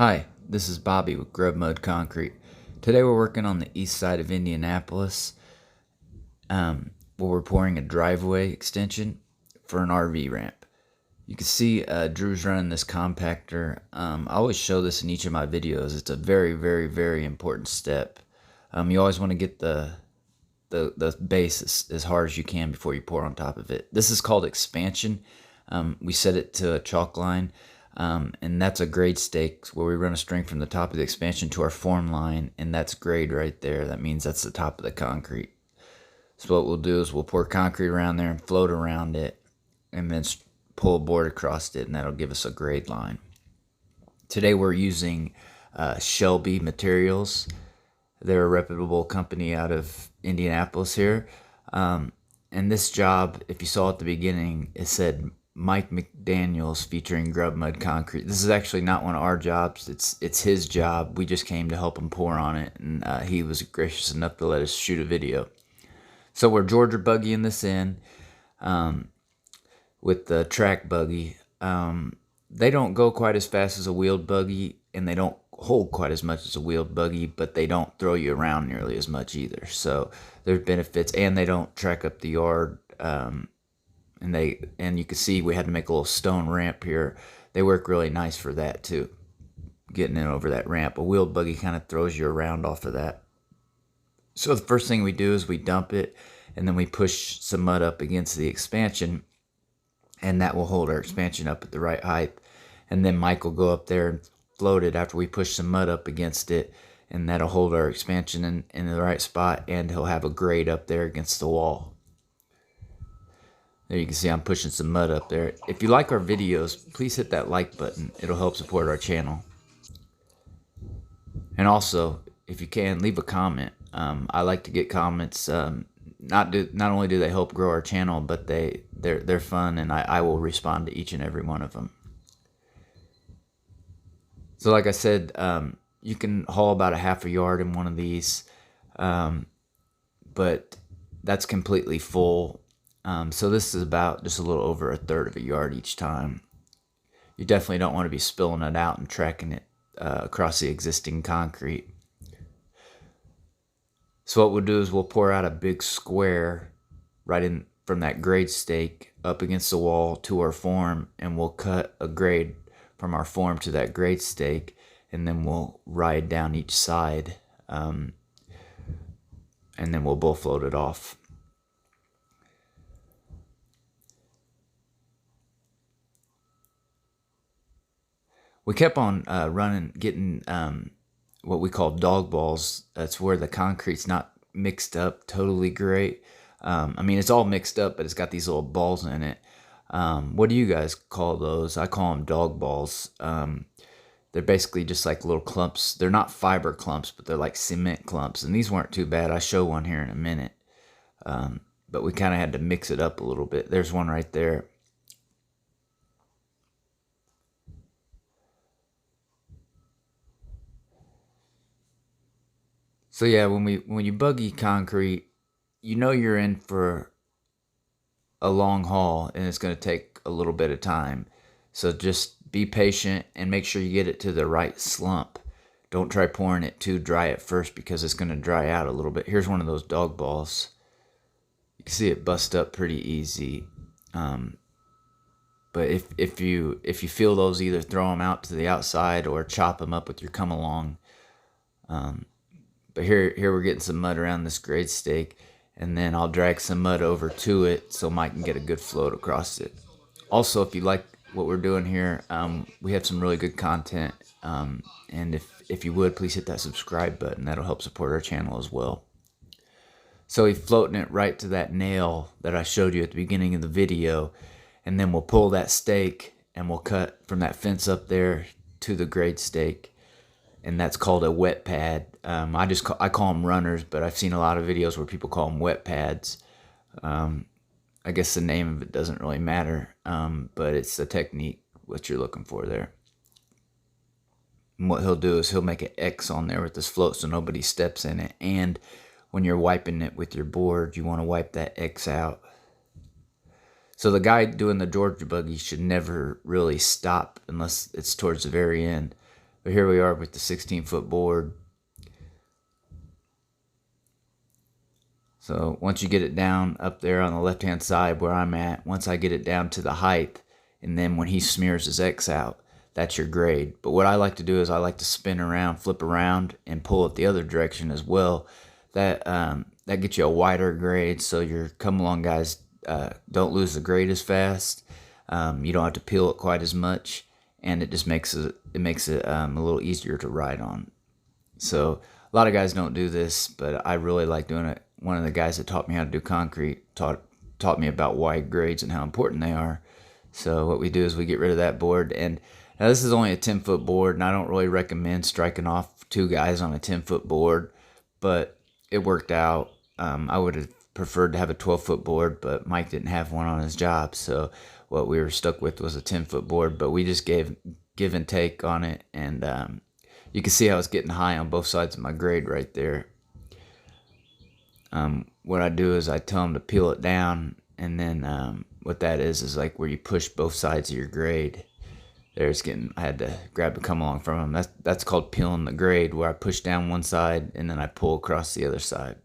Hi, this is Bobby with Grub Mud Concrete. Today we're working on the east side of Indianapolis, where we're pouring a driveway extension for an RV ramp. You can see Drew's running this compactor. I always show this in each of my videos. It's a very, very, very important step. You always want to get the base as hard as you can before you pour on top of it. This is called expansion. We set it to a chalk line. And that's a grade stake where we run a string from the top of the expansion to our form line, and that's grade right there. That means that's the top of the concrete. So what we'll do is we'll pour concrete around there and float around it, and then pull a board across it, and that'll give us a grade line. Today we're using Shelby Materials. They're a reputable company out of Indianapolis here. And this job, if you saw at the beginning, it said Mike McDaniels featuring Grub Mud Concrete. This is actually not one of our jobs. It's his job. We just came to help him pour on it, and he was gracious enough to let us shoot a video. So we're Georgia buggying this in with the track buggy. They don't go quite as fast as a wheeled buggy, and they don't hold quite as much as a wheeled buggy, but they don't throw you around nearly as much either. So there's benefits, and they don't track up the yard. And you can see we had to make a little stone ramp here. They work really nice for that too, getting in over that ramp. A wheeled buggy kind of throws you around off of that. So the first thing we do is we dump it, and then we push some mud up against the expansion, and that will hold our expansion up at the right height. And then Mike will go up there and float it after we push some mud up against it, and that'll hold our expansion in the right spot, and he'll have a grade up there against the wall. There you can see I'm pushing some mud up there. If you like our videos, please hit that like button. It'll help support our channel. And also, if you can, leave a comment. I like to get comments. Not only do they help grow our channel, but they're fun, and I will respond to each and every one of them. So like I said, you can haul about a half a yard in one of these, but that's completely full. So this is about just a little over a third of a yard each time. You definitely don't want to be spilling it out and tracking it across the existing concrete. So what we'll do is we'll pour out a big square right in from that grade stake up against the wall to our form, and we'll cut a grade from our form to that grade stake, and then we'll ride down each side, and then we'll bull float it off. We kept on getting what we call dog balls. That's where the concrete's not mixed up totally great. I mean, it's all mixed up, but it's got these little balls in it. What do you guys call those? I call them dog balls. They're basically just like little clumps. They're not fiber clumps, but they're like cement clumps. And these weren't too bad. I'll show one here in a minute. But we kind of had to mix it up a little bit. There's one right there. So yeah, when you buggy concrete, you know you're in for a long haul, and it's going to take a little bit of time. So just be patient and make sure you get it to the right slump. Don't try pouring it too dry at first, because it's going to dry out a little bit. Here's one of those dog balls. You can see it bust up pretty easy. But if you feel those, either throw them out to the outside or chop them up with your come along. But here we're getting some mud around this grade stake, and then I'll drag some mud over to it so Mike can get a good float across it. Also, if you like what we're doing here, we have some really good content, and if you would, please hit that subscribe button. That'll help support our channel as well. So he's floating it right to that nail that I showed you at the beginning of the video, and then we'll pull that stake and we'll cut from that fence up there to the grade stake. And that's called a wet pad. I call them runners, but I've seen a lot of videos where people call them wet pads. I guess the name of it doesn't really matter, but it's the technique, what you're looking for there. And what he'll do is he'll make an X on there with this float so nobody steps in it. And when you're wiping it with your board, you want to wipe that X out. So the guy doing the Georgia buggy should never really stop unless it's towards the very end. But here we are with the 16-foot board. So once you get it down up there on the left-hand side where I'm at, once I get it down to the height, and then when he smears his X out, that's your grade. But what I like to do is I like to spin around, flip around, and pull it the other direction as well. That gets you a wider grade, so your come-along guys don't lose the grade as fast. You don't have to peel it quite as much, and it just makes it a little easier to ride on. So a lot of guys don't do this, but I really like doing it. One of the guys that taught me how to do concrete taught me about wide grades and how important they are. So what we do is we get rid of that board. And now this is only a 10-foot board, and I don't really recommend striking off 2 guys on a 10-foot board, but it worked out. I would have preferred to have a 12-foot board, but Mike didn't have one on his job, so what we were stuck with was a 10-foot board. But we just gave give and take on it, and you can see I was getting high on both sides of my grade right there. What I do is I tell them to peel it down, and then what that is like where you push both sides of your grade. I had to grab the come along from them. That's called peeling the grade, where I push down one side and then I pull across the other side.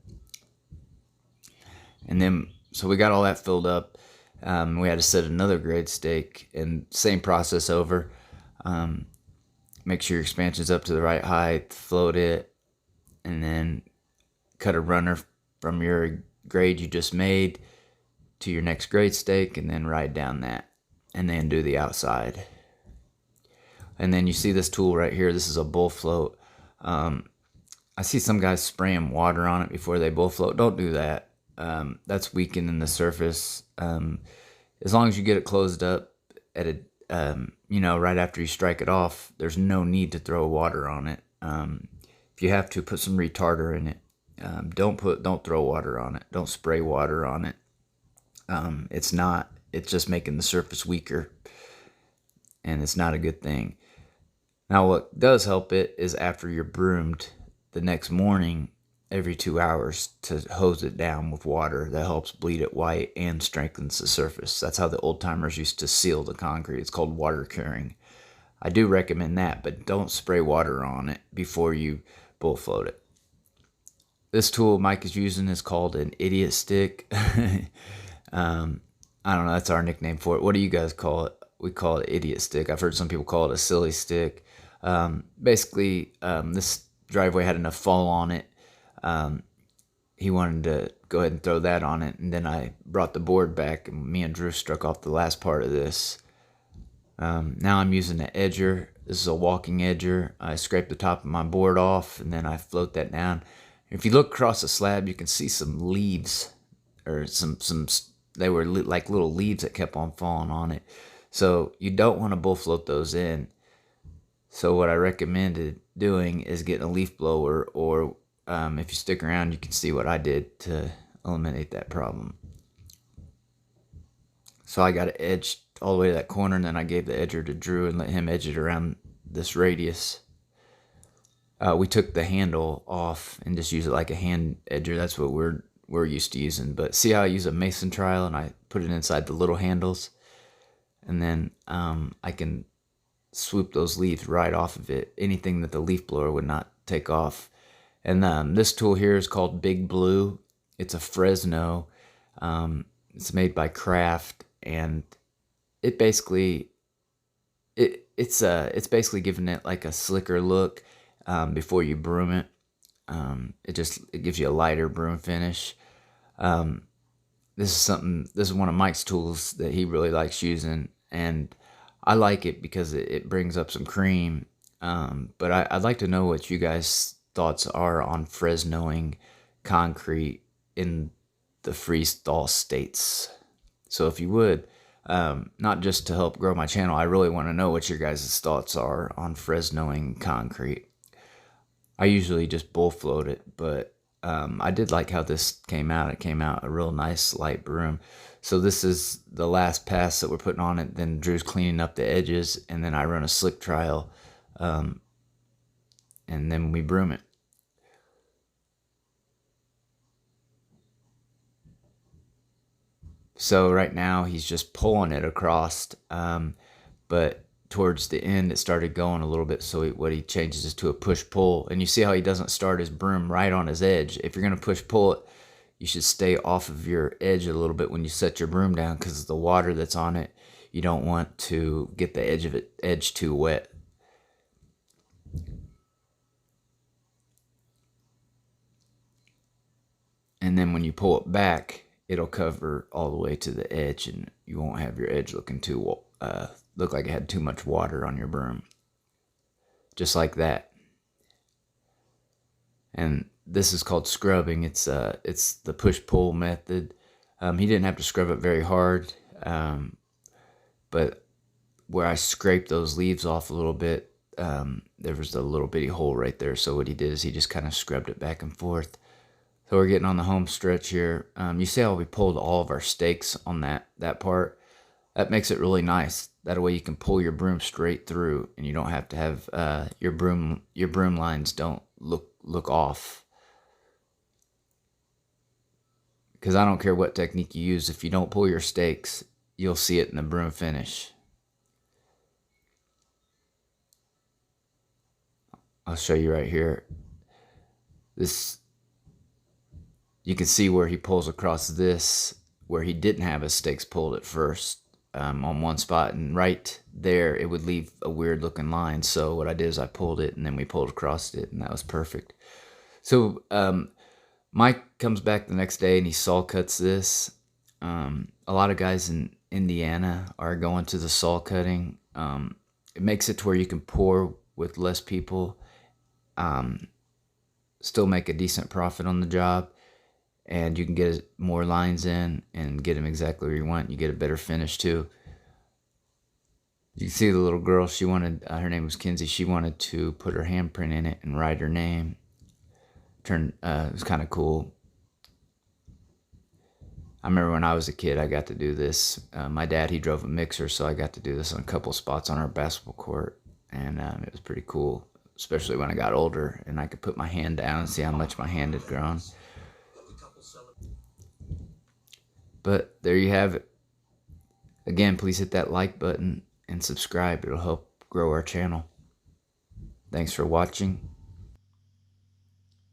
And then, so we got all that filled up. We had to set another grade stake, and same process over. Make sure your expansion's up to the right height, float it, and then cut a runner from your grade you just made to your next grade stake, and then ride down that, and then do the outside. And then you see this tool right here. This is a bull float. I see some guys spraying water on it before they bull float. Don't do that. That's weakening the surface. As long as you get it closed up at right after you strike it off, there's no need to throw water on it. If you have to, put some retarder in it. Don't throw water on it. Don't spray water on it. It's just making the surface weaker, and it's not a good thing. Now, what does help it is after you're broomed the next morning, every 2 hours, to hose it down with water. That helps bleed it white and strengthens the surface. That's how the old timers used to seal the concrete. It's called water curing. I do recommend that, but don't spray water on it before you bull float it. This tool Mike is using is called an idiot stick. I don't know, that's our nickname for it. What do you guys call it? We call it idiot stick. I've heard some people call it a silly stick. Basically, this driveway had enough fall on it. He wanted to go ahead and throw that on it, and then I brought the board back, and me and Drew struck off the last part of this. Now I'm using an edger. This is a walking edger. I scrape the top of my board off, and then I float that down. If you look across the slab, you can see some leaves, or they were like little leaves that kept on falling on it. So you don't want to bull float those in. So what I recommended doing is getting a leaf blower, or if you stick around, you can see what I did to eliminate that problem. So I got it edged all the way to that corner, and then I gave the edger to Drew and let him edge it around this radius. We took the handle off and just use it like a hand edger. That's what we're used to using. But see how I use a mason trowel and I put it inside the little handles, and then I can swoop those leaves right off of it. Anything that the leaf blower would not take off. And this tool here is called Big Blue. It's a Fresno. It's made by Kraft, and it basically it's basically giving it like a slicker look before you broom it. It gives you a lighter broom finish. This is one of Mike's tools that he really likes using, and I like it because it brings up some cream. But I'd like to know what you guys' thoughts are on Fresnoing concrete in the freeze-thaw states. So if you would, not just to help grow my channel, I really want to know what your guys' thoughts are on Fresnoing concrete. I usually just bull float it, but I did like how this came out. It came out a real nice light broom. So this is the last pass that we're putting on it. Then Drew's cleaning up the edges, and then I run a slick trial, and then we broom it. So right now he's just pulling it across, but towards the end, it started going a little bit. So what he changes is to a push-pull. And you see how he doesn't start his broom right on his edge. If you're going to push-pull it, you should stay off of your edge a little bit when you set your broom down, because the water that's on it, you don't want to get the edge too wet. And then when you pull it back, it'll cover all the way to the edge, and you won't have your edge looking too look like it had too much water on your broom. Just like that. And this is called scrubbing. It's the push-pull method. He didn't have to scrub it very hard, but where I scraped those leaves off a little bit, there was a little bitty hole right there. So what he did is he just kind of scrubbed it back and forth. So we're getting on the home stretch here. You see how we pulled all of our stakes on that part? That makes it really nice. That way you can pull your broom straight through, and you don't have to have your broom lines don't look off. Because I don't care what technique you use, if you don't pull your stakes, you'll see it in the broom finish. I'll show you right here. You can see where he pulls across this, where he didn't have his stakes pulled at first, on one spot, and right there it would leave a weird looking line. So what I did is I pulled it, and then we pulled across it, and that was perfect. So Mike comes back the next day and he saw cuts this. A lot of guys in Indiana are going to the saw cutting. It makes it to where you can pour with less people, still make a decent profit on the job, and you can get more lines in and get them exactly where you want. You get a better finish too. You can see the little girl, she wanted, her name was Kinsey, she wanted to put her handprint in it and write her name. It was kind of cool. I remember when I was a kid, I got to do this. My dad, he drove a mixer, so I got to do this on a couple spots on our basketball court, and it was pretty cool, especially when I got older and I could put my hand down and see how much my hand had grown. But there you have it. Again, please hit that like button and subscribe. It'll help grow our channel. Thanks for watching.